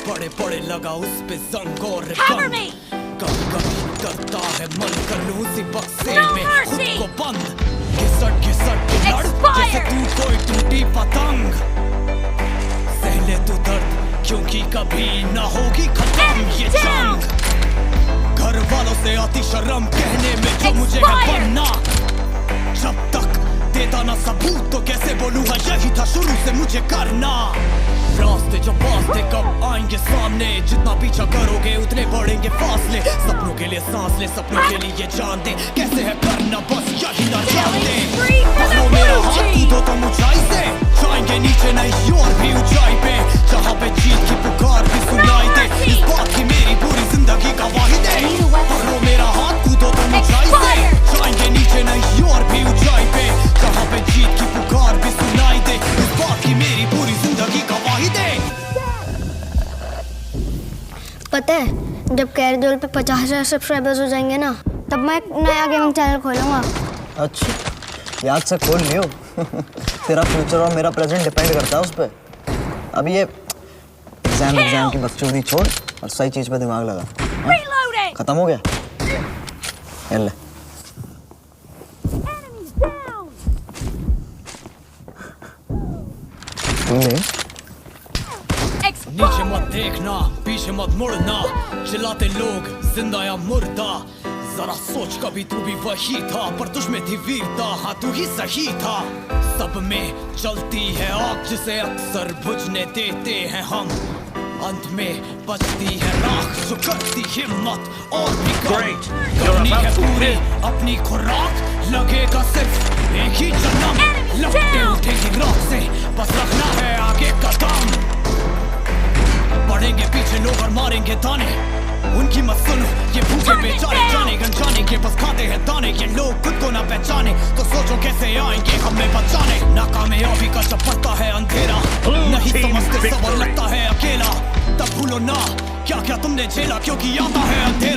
बड़े बड़े लगा उस पे जंग और कभी कभी करता है मन कर लूं उसी बक्से में खुद को बंद घिसट के लड़ जैसे तू कोई टूटी पतंग सहले तू दर्द क्योंकि कभी ना होगी खत्म ये जंग घर वालों से आती शर्म कहने में जो मुझे है बनना जब तक देता ना सबूत तो कैसे बोलूँ यही था शुरू से मुझे करना रास्ते जो वास्ते कब आएंगे सामने जितना पीछा करोगे उतने बढ़ेंगे फासले सपनों के लिए सांस ले सपनों के लिए जान दे कैसे है करना बस यही ना जानते पकड़ो मेरा हाथ कूदो तुम ऊंचाई से जाएंगे नीचे नहीं और भी ऊंचाई पे जहाँ पे जीत की पुकार भी सुनाई दे इस बात की मेरी पूरी जिंदगी गवाही दे पकड़ो मेरा हाथ कूदो तुम ऊंचाई से जाएंगे नीचे नहीं और भी ऊंचाई पे जहाँ पे जीत की पुकार भी सुनाई दे इस बात की मेरी पूरी जिंदगी गवाही दे। पता है जब कैरियर पे 50,000 सब्सक्राइबर्स हो जाएंगे ना तब मैं एक नया गेमिंग चैनल खोलूंगा। अच्छा याद से खोल लियो तेरा फ्यूचर और मेरा प्रेजेंट डिपेंड करता है उस पर। अब ये एग्जाम की बकचोदी छोड़ और सही चीज पे दिमाग लगा। खत्म हो गया ले नीचे मत देखना पीछे मत मुड़ना चिल्लाते लोग जिंदा या मुर्दा जरा सोच कभी तू भी वही था पर तुझ में थी वीरता हाँ तू ही सही था सब में चलती है आग जिसे अक्सर बुझने देते हैं हम अंत में बचती है राख जो करती हिम्मत और भी करनी है पूरी अपनी खुराक लगेगा सिर्फ एक ही जन्म लपटे उठेगी राख से बस रखना है आगे कदम बढ़ेंगे पीछे लोग और मारेंगे ताने उनकी मत सुनो ये भूखे बेचारे जाने गंजाने के बस खाते हैं दाने ये लोग खुद को ना पहचाने तो सोचो कैसे आएंगे हमें बचाने नाकामयाबी का जब पड़ता है अंधेरा नहीं समझते सबर लगता है अकेला तब भूलो ना क्या क्या तुमने झेला क्योंकि आता है अंधेरा।